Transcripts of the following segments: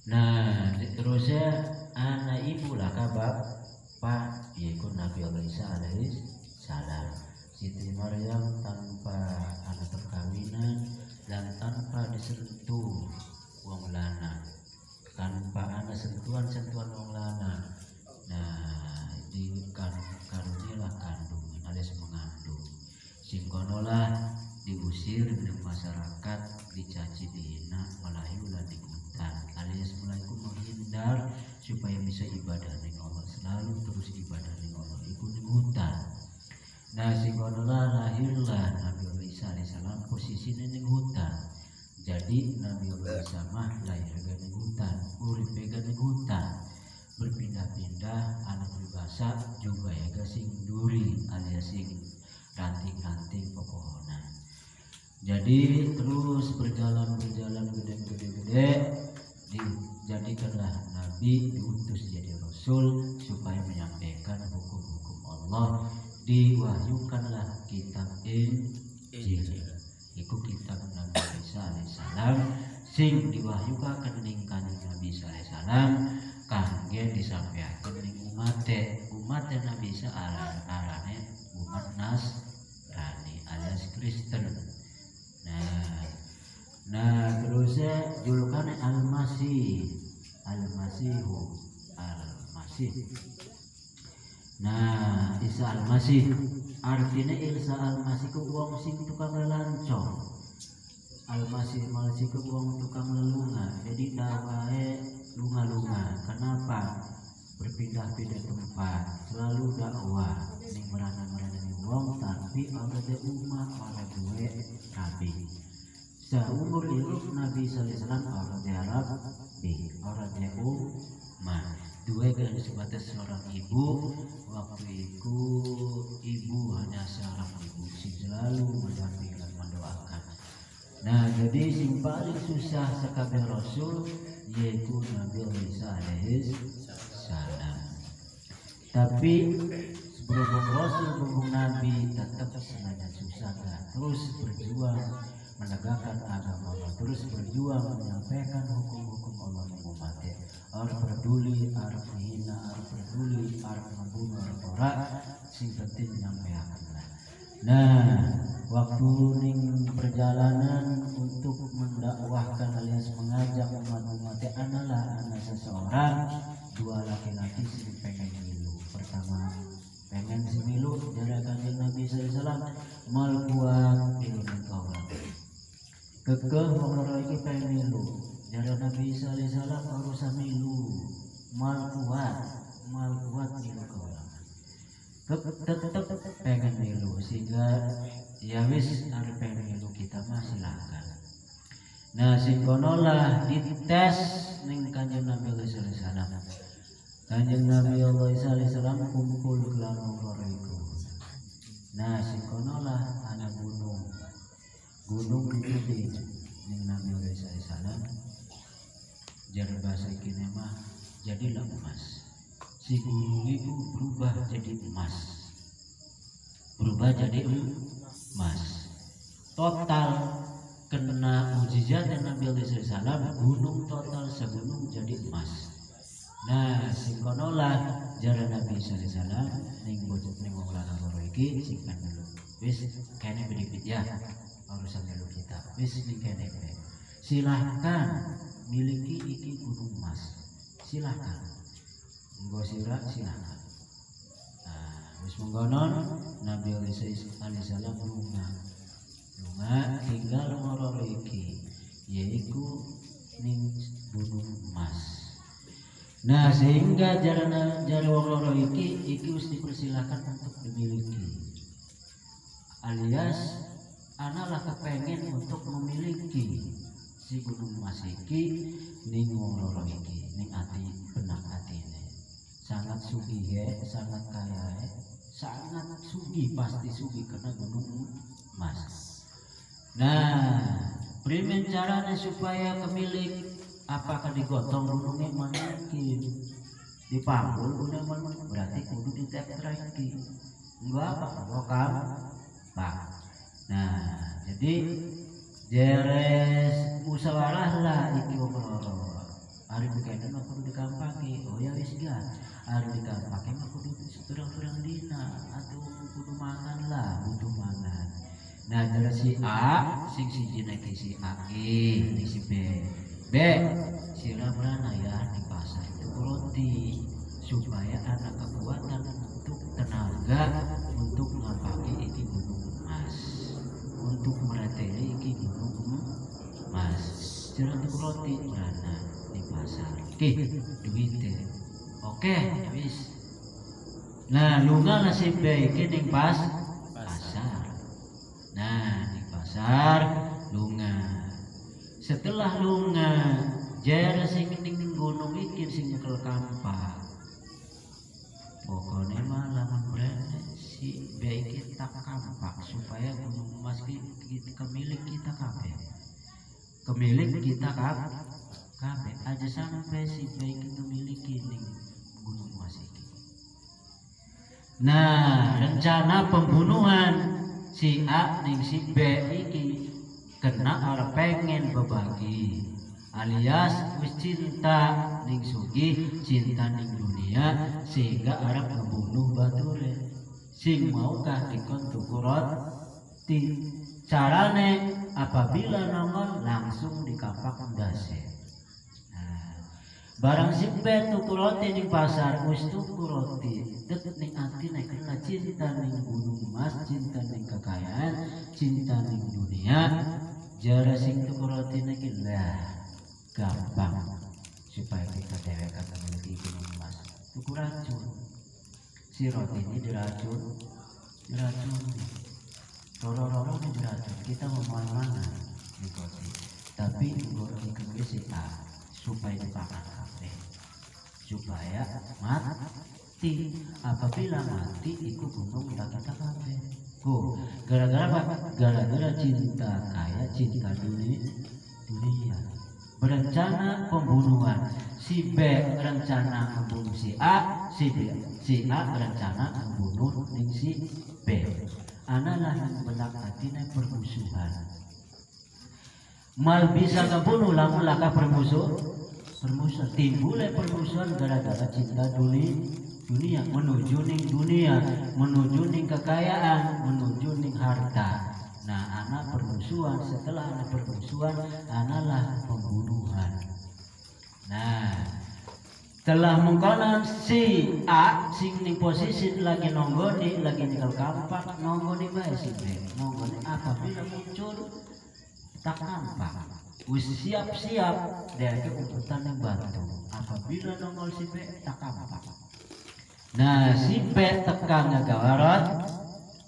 Nah terusnya anak ibu lah kabab Pak yaitu Nabi Allah Isa alaihi salam. Siti Maryam tanpa anak perkawinan dan tanpa disentuh wong lanang, tanpa ada sentuhan wong lanang. Nah di karunilah kandungan alias mengandung singkonolah diusir dari masyarakat, dicaci dihina, melayulah di hutan alias melayu menghindar supaya bisa ibadah ning Allah, selalu terus ibadah ning Allah iku ning hutan. Nah singkonolah lahirlah Nabi Isa alaihissalam posisinya ning hutan. Jadi Nabi Isa mah lahir ning hutan, urip ning hutan, berpindah-pindah anak berbahasa juga ya sing duri alias sing ranting-ranting pepohonan. Jadi terus berjalan gede dijadikanlah Nabi, diutus jadi Rasul supaya menyampaikan hukum-hukum Allah. Diwahyukanlah kitab Injil, iku kitab Nabi Isa alaihissalam sing diwahyukan ning kanjeng Nabi Isa alaihissalam kangge disampaikan ning umat Nabi Isa arane umat Nasrani alias Kristen. Nah terusnya julukannya Al-Masih, Al-Masihu, Al-Masih. Nah Isa Al-Masih artinya Isa Al-Masih ku wong sing tukang lelancong, Al-Masih ku wong tukang lelunga. Jadi dawae lunga-lunga. Kenapa? Berpindah-pindah tempat, selalu dakwah ning merana-merana wong, tapi ada umat orang duwe nabi. Seumur hidup Nabi sallallahu alaihi wasallam orang Arab di orang umat. Dua kan sebatas seorang ibu, waktu itu ibu hanya seorang ibu selalu mendampingi dan mendoakan. Nah jadi sing paling susah sekabeh Rasul yaitu Nabi Isa alaihi salam. Tapi berhubung Rasul berhubung Nabi tetap sengaja susah kan, terus berjuang menegakkan agama Allah, terus berjuang menyampaikan hukum-hukum Allah yang umatnya. Harus peduli, harus menghina, harus peduli, harus membunuh orang, sing penting menyampaikan. Nah, waktu ning perjalanan untuk mendakwahkan alias mengajak umat-umatnya adalah anak seseorang, dua laki-laki sing pengen milu. Pertama pengen si milu dari kanjeng Nabi sallallahu alaihi wasallam mal kuat milu engkau kekeh orang iki pengen milu dari Nabi sallallahu alaihi wasallam harus milu mal kuat milu kau tetap pengen milu sehingga ya wis ada pengen milu kita mah silakan. Nah singkonolah dites ning kanjeng Nabi sallallahu alaihi wasallam. Kanjeng Nabi sallallahu alaihi wasallam kumpul kelan orang itu. Nah singkonolah anak gunung gede ning Nabi sallallahu alaihi wasallam. Jar bahasa kene mah jadilah emas. Si gunung itu berubah jadi emas. Total kena mukjizat Nabi sallallahu alaihi wasallam, gunung total segunung jadi emas. Nah singkonolah jara Nabi sallallahu alaihi wasallam ning bocah ning wong lanang loro iki sing dulu. Wis kene bidit ya urusan dulu kita. Wis dikene. Silahkan miliki iki gunung emas. Silahkan. Nggo sira silahkan. Nah, wis mengkonon Nabi sallallahu alaihi wasallam lunga tinggal loro iki yaitu ning gunung emas. Nah sehingga jari wong loro iki wis dipersilakan untuk dimiliki. Alias analah kepengen untuk memiliki si gunung emas iki ning wong loro iki ning ati benak atine. Sangat sugih sangat kaya sangat sugih, pasti sugih karena gunung emas. Nah primen caranya supaya kemilik apakah digotong gunungnya mungkin dipanggul gunung berarti kudu ditetraki enggak apa lokal pak. Nah jadi jeres musyawarah lah iki wong loro Ari dikain mah kudu dikampake. Oh ya wis ga. Ari dikampake mah kudu seberang-berang dina atuh kudu mangan lah, butuh mangan. Nah, dari si A sing siji nake si A ini si B. B sirah-berana ya di pasar itu roti supaya anak kekuatan untuk tenaga untuk ngapake iki gunung emas. Untuk mereteli iki gunung emas. Sirah itu roti berana di pasar. Oke, duitnya. Oke, wis. Nah, lunga lah si B iki ning pasar. Nah, di pasar lunga. Setelah lunga, jare sing ning gunung iki sing nyekel kampak. Pokoknya mah lamun berani si B iki tak kampak supaya gunung emas kemilik kita kabeh. Kemilik kita kabeh aja sampai si B iki memiliki ning gunung emas iki. Nah, rencana pembunuhan si A ning si B iki kena arep pengen berbagi alias wis cinta ning sugih cinta ning dunia sehingga arep ngebunuh bature sing maukah dikon tuku roti. Carane apabila nongol langsung dikapak ndase. Barang si B tuku roti ning pasar wis tuku roti tet ning atine kena cinta ning gunung emas, cinta ning kekayaan, cinta ning dunia. Jare sing tuku roti iki lah gampang supaya kita dewek kata memiliki gunung emas. Tuku racun. Si roti ini diracun. Roro-roro ini diracun. Kita mau mana di roti. Tapi roti kedua si A supaya dipakan kabeh. Supaya mati. Apabila mati iku gunung kita kabeh. Go, gara-gara apa? Gara-gara cinta kaya, cinta dunia. Berencana pembunuhan. Si B rencana membunuh si A, si A rencana membunuh si B. Analah yang benak hatinya permusuhan. Mal bisa ngebunuh lamun laka permusuhan. Timbulnya permusuhan gara-gara cinta dunia menuju ning dunia, menuju ning kekayaan, menuju ning harta. Nah, anak permusuhan, setelah anak permusuhan analah pembunuhan. Nah, telah mengkonon si A sing ning posisi lagi nonggoni, lagi ninggal kampak, nonggoni bae si B. Nonggoni apabila muncul tak kampak. Wis siap-siap dari umputan yang batu. Apabila nongol si B tak kampak. Nah, si B tekan ngagawarot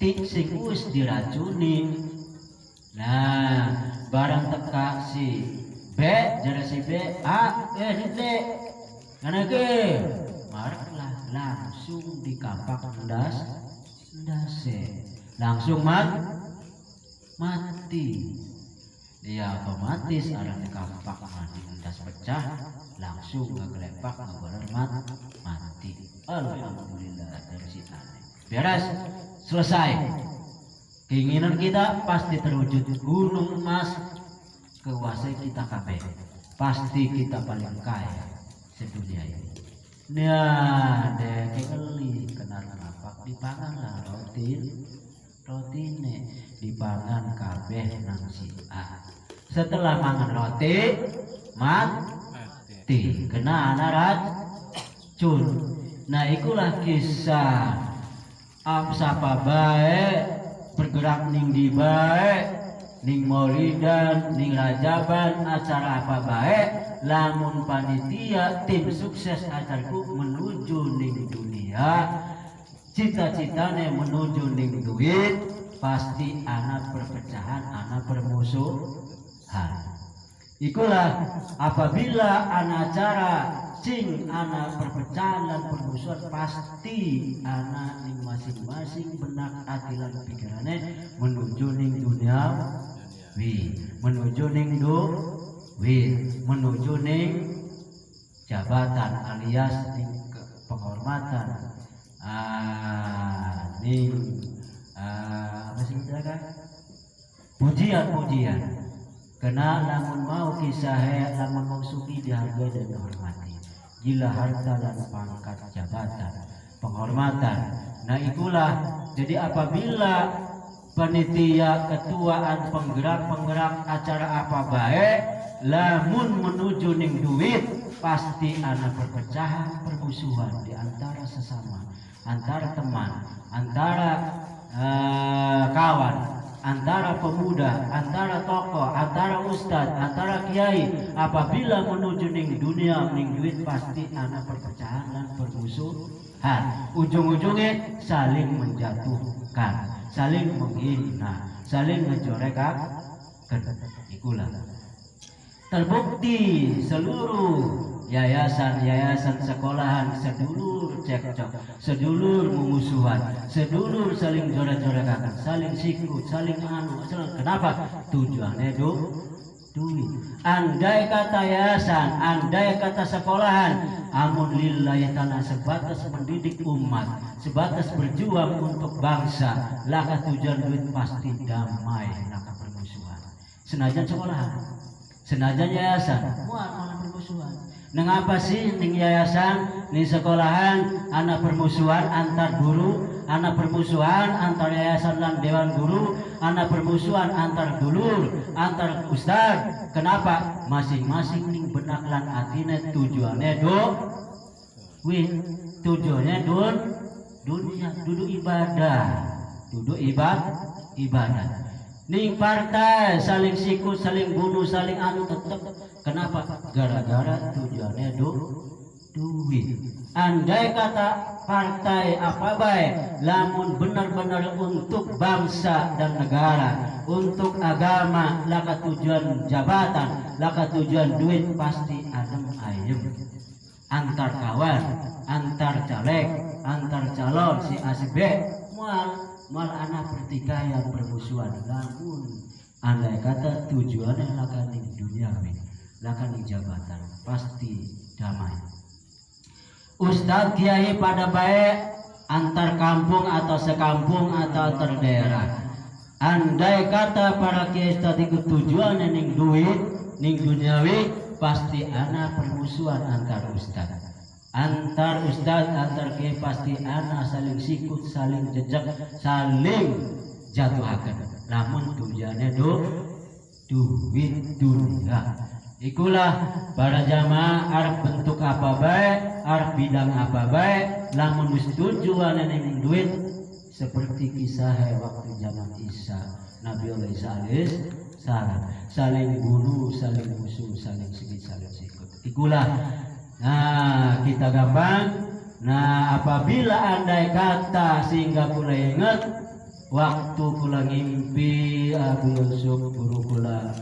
tik sing wis diracuni. Nah, barang teka si B jare si B, nite. Kanake maraklah langsung dikampak ndase. Langsung mati. Dia otomatis ada dikampak mati ndas pecah, langsung ngegelepak ngagoler mati. Alhamdulillah dari si aneh. Beres, selesai. Keinginan kita pasti terwujud. Gunung emas kekuasaan kita kabeh. Pasti kita paling kaya sedunia ini. Nah, dek keli kenal napak dipangan lah rotine dipangan kabeh nang si A. Setelah mangan roti mati kena racun. Nah, ikulah kisah sapa bae bergerak ning di bae ning maulidan ning rajaban acara apa bae lamun panitia tim sukses acarku menuju ning dunia cita-citanya menuju ning duit pasti anak perpecahan anak permusuhan. Ikulah apabila anak acara sing anak perpecahan dan permusuhan pasti anak ning masing-masing benak atilan pikirannya menuju ning dunia menuju ning menuju ning jabatan alias ning penghormatan ning apa sih kan pujian Kena lamun mau kisah lamun mau suki dihargai dan dihormati. Gila harta dan pangkat jabatan, penghormatan. Nah itulah jadi apabila panitia ketuaan penggerak acara apa baik lamun menuju ning duit pasti ada perpecahan permusuhan di antara sesama, antara teman, antara kawan, antara pemuda, antara tokoh, antara ustadz, antara kiai. Apabila menuju ning dunia ning duit pasti ada perpecahan dan permusuhan. Ujung-ujungnya saling menjatuhkan, saling menghina, saling mencorekkan. Ikulah terbukti seluruh yayasan sekolahan sedulur cekcok, sedulur memusuhan, sedulur saling coret-coretan, saling sikut, saling kenapa? Tujuannya duit. Andai kata yayasan, andai kata sekolahan, amun lillahi ta'ala sebatas mendidik umat, sebatas berjuang untuk bangsa, laka tujuan duit pasti damai, laka permusuhan. Senajan sekolahan, senajan yayasan, malah permusuhan. Nengapa sih ning yayasan, ning sekolahan, anak permusuhan antar guru, anak permusuhan antar yayasan dan dewan guru, anak permusuhan antar dulur, antar ustad. Kenapa? Masing-masing ning benak lan atine tujuannya tujuannya dunia, duduk ibadah. Ning partai saling sikut, saling bunuh, saling tetep. Kenapa? Gara-gara tujuannya duit. Andai kata partai apa baik, lamun benar-benar untuk bangsa dan negara, untuk agama, laka tujuan jabatan, laka tujuan duit, pasti adem ayem. Antar kawan, antar caleg, antar calon si A si B, mal anak pertikaian permusuhan. Lamun andai kata tujuannya laka ning duniawi, laka ning jabatan, pasti damai. Ustadz kiai pada baik antar kampung atau sekampung atau antar daerah. Andai kata para kiai ustadz ikut tujuannya ning duit, ning duniawi, pasti ana permusuhan antar ustadz. Antar ustadz, antar kiai pasti ana saling sikut, saling jejak, saling jatuhakan. Namun tujuannya duit dunia. Ikulah para jamaah arep bentuk apa baik, arep bidang apa baik, lamun wis tujuannya ning duit seperti kisah waktu zaman Isa, Nabi Allah Isa alaihi salam, saling bunuh, saling musuh, saling sikit, saling sikut. Ikulah kita gampang. Nah apabila andai kata sehingga kula ingat waktu kula ngimpi Abu Yusuf guru kula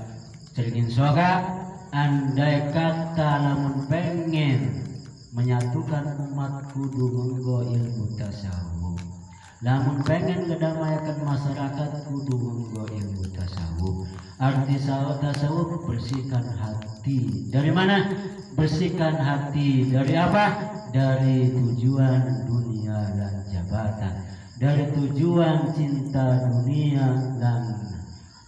ceringin soga, andai kata lamun pengen menyatukan umat kudu menggo ilmu tasawuf, lamun pengen kedamaikan masyarakat kudu menggo ilmu tasawuf. Arti tasawuf bersihkan hati. Dari mana? Bersihkan hati dari apa? Dari tujuan dunia dan jabatan, dari tujuan cinta dunia dan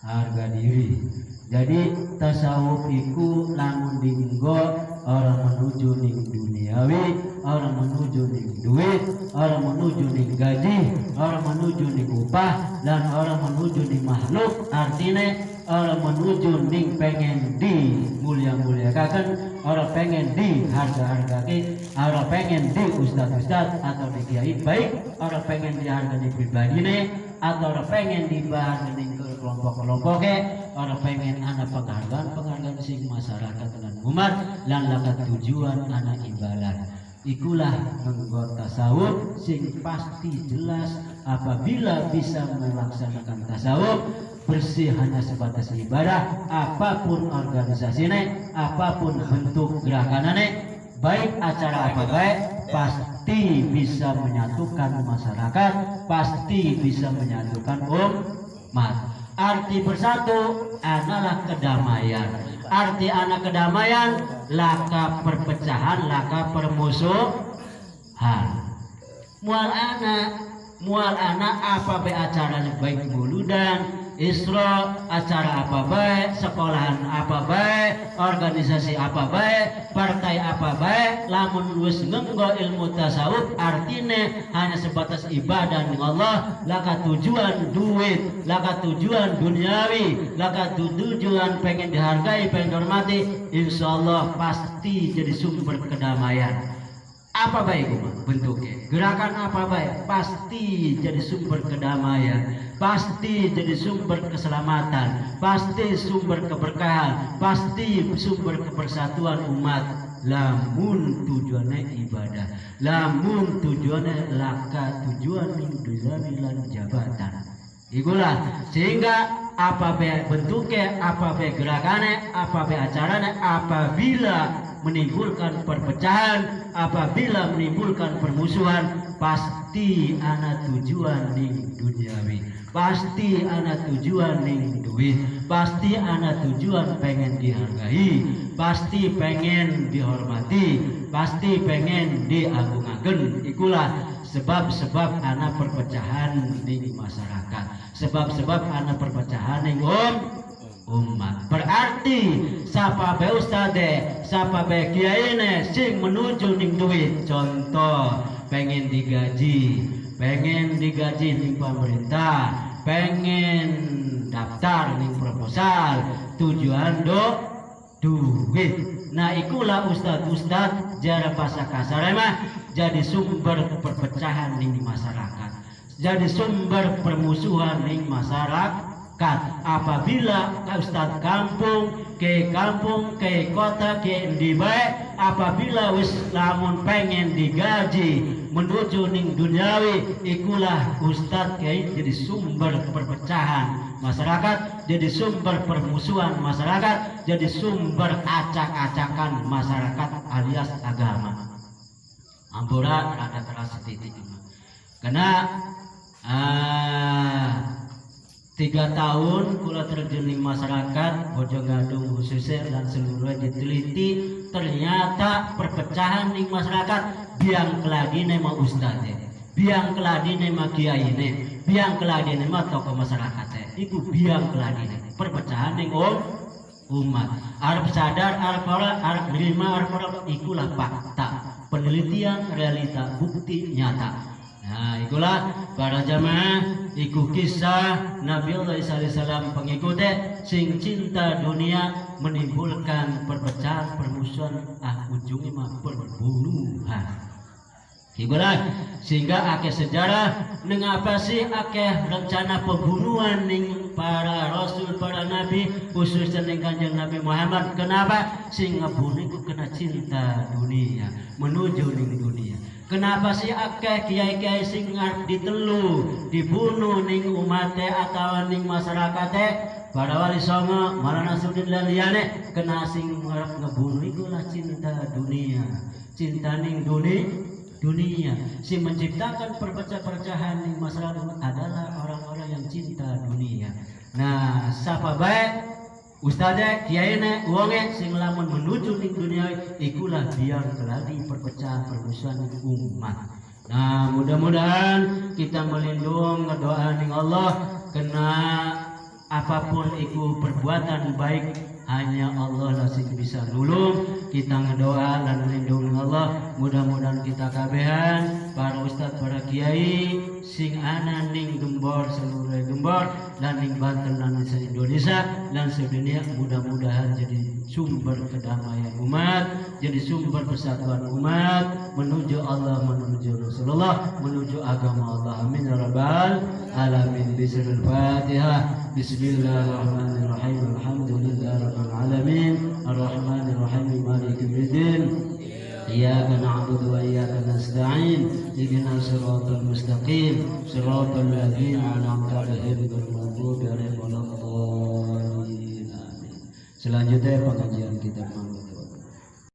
harga diri. Jadi tasawuf iku lamun dinggo orang menuju ning duniawi, orang menuju ning duit, orang menuju ning gaji, orang menuju ning upah, dan orang menuju ning makhluk. Artinya orang menuju ning pengen di mulia-muliakan, orang pengen di harga-hargai, orang pengen di ustad-ustad atau di kiai baik, orang pengen di harga di pribadine, atau orang pengen dibahas ning kelompok-kelompoknya, orang pengen anak penghargaan sing masyarakat dan umat, lan lakat tujuan anak ibadah. Ikulah menggo tasawuf sing pasti jelas. Apabila bisa melaksanakan tasawuf bersih hanya sebatas ibadah, apapun organisasinya, apapun bentuk gerakannya, baik acara apa baik, pasti bisa menyatukan masyarakat, pasti bisa menyatukan umat. Arti bersatu adalah kedamaian. Arti anak kedamaian, laka perpecahan, laka permusuhan. Mual anak apa be acaranya baik muludan, Isra, acara apa baik, sekolahan apa baik, organisasi apa baik, partai apa baik, lamun wis ngenggo ilmu tasawuf artine hanya sebatas ibadah ning Allah, laka tujuan duit, laka tujuan duniawi, laka tujuan pengen dihargai, pengen dihormati, insyaallah pasti jadi sumber kedamaian. Apa baik bentuknya, gerakan apa baik pasti jadi sumber kedamaian, pasti jadi sumber keselamatan, pasti sumber keberkahan, pasti sumber kebersatuan umat. Lamun tujuannya ibadah, lamun tujuannya laka tujuan lan jabatan. Itulah sehingga apa baik bentuknya, apa baik gerakannya, apa baik acaranya, apabila menimbulkan perpecahan, apabila menimbulkan permusuhan, pasti ana tujuan ning duniawi, pasti ana tujuan ning duit, pasti ana tujuan pengen dihargai, pasti pengen dihormati, pasti pengen diagung-agung. Ikulah sebab-sebab ana perpecahan ning masyarakat, sebab-sebab ana perpecahan ning umat. Berarti siapa be ustade, siapa be kiai sing menuju ning duit. Contoh pengen digaji ning pemerintah, pengen daftar ning proposal, tujuan duit. Nah ikulah ustad jara bahasa kasar mah jadi sumber perpecahan ning masyarakat, jadi sumber permusuhan ning masyarakat. Apabila ustad kampung ke kota ke endi bae, apabila wis lamun pengen digaji menuju ning duniawi, ikulah ustad kiai jadi sumber perpecahan masyarakat, jadi sumber permusuhan masyarakat, jadi sumber acak-acakan masyarakat alias agama. Ampura rada terasa titik karena 3 tahun kula terjun di masyarakat Bojogadung khususnya dan seluruhnya diteliti, ternyata perpecahan di masyarakat biang keladine mah ustadz, biang keladine mah kiai, biang keladine mah tokoh masyarakat, itu biang keladine perpecahan ning umat. Arab sadar, Arab nerima, Arab ikulah fakta, penelitian, realita, bukti nyata. Nah itulah para jamaah, iku kisah Nabi Allah SAW pengikutnya sing cinta dunia menimbulkan perpecahan, permusuhan, ujungnya mah perbunuhan. Itulah sehingga akeh sejarah mengapa sih akeh rencana pembunuhan ning para rasul, para nabi, khususnya ning Kanjeng Nabi Muhammad. Kenapa? Sing ngebunuh iku kena cinta dunia, menuju ning dunia. Kenapa sih akeh kiai-kiai sing ngarep ditelu, dibunuh ning umate atau ning masyarakat para wali songo, malah Nasruddin lan liyane kena sing ngarep ngebunuh iku lah cinta dunia, cinta ning dunia. Si menciptakan perpecahan ning masyarakat adalah orang-orang yang cinta dunia. Nah, siapa baik ustadz kiai uangnya sing lamun menuju ning dunia ikulah biang keladi perpecahan permusuhan umat. Nah mudah-mudahan kita melindung doa ning Allah, kena apapun itu perbuatan baik hanya Allah lah sing bisa nulung. Kita ngedoa dan melindungi Allah, mudah-mudahan kita kabehan para ustadz, para kiai sing ana ning Gembor, seluruh Gembor dan ning Banten dan Indonesia dan sedunia, mudah-mudahan jadi sumber kedamaian umat, jadi sumber persatuan umat menuju Allah, menuju Rasulullah, menuju agama Allah. Amin ya rabbal alamin. Bismillahirrahmanirrahim. Fatihah. Bismillahirrahmanirrahim. Alhamdulillahirabbil alamin. Arrahmanirrahim. Maliki yaumiddin. Iyyaka na'budu wa iyyaka nasta'in. Ihdinas siratal mustaqim. Siratal ladzina an'amta 'alaihim ghairil maghdubi 'alaihim waladdallin. Amin. Selanjutnya pengajian kita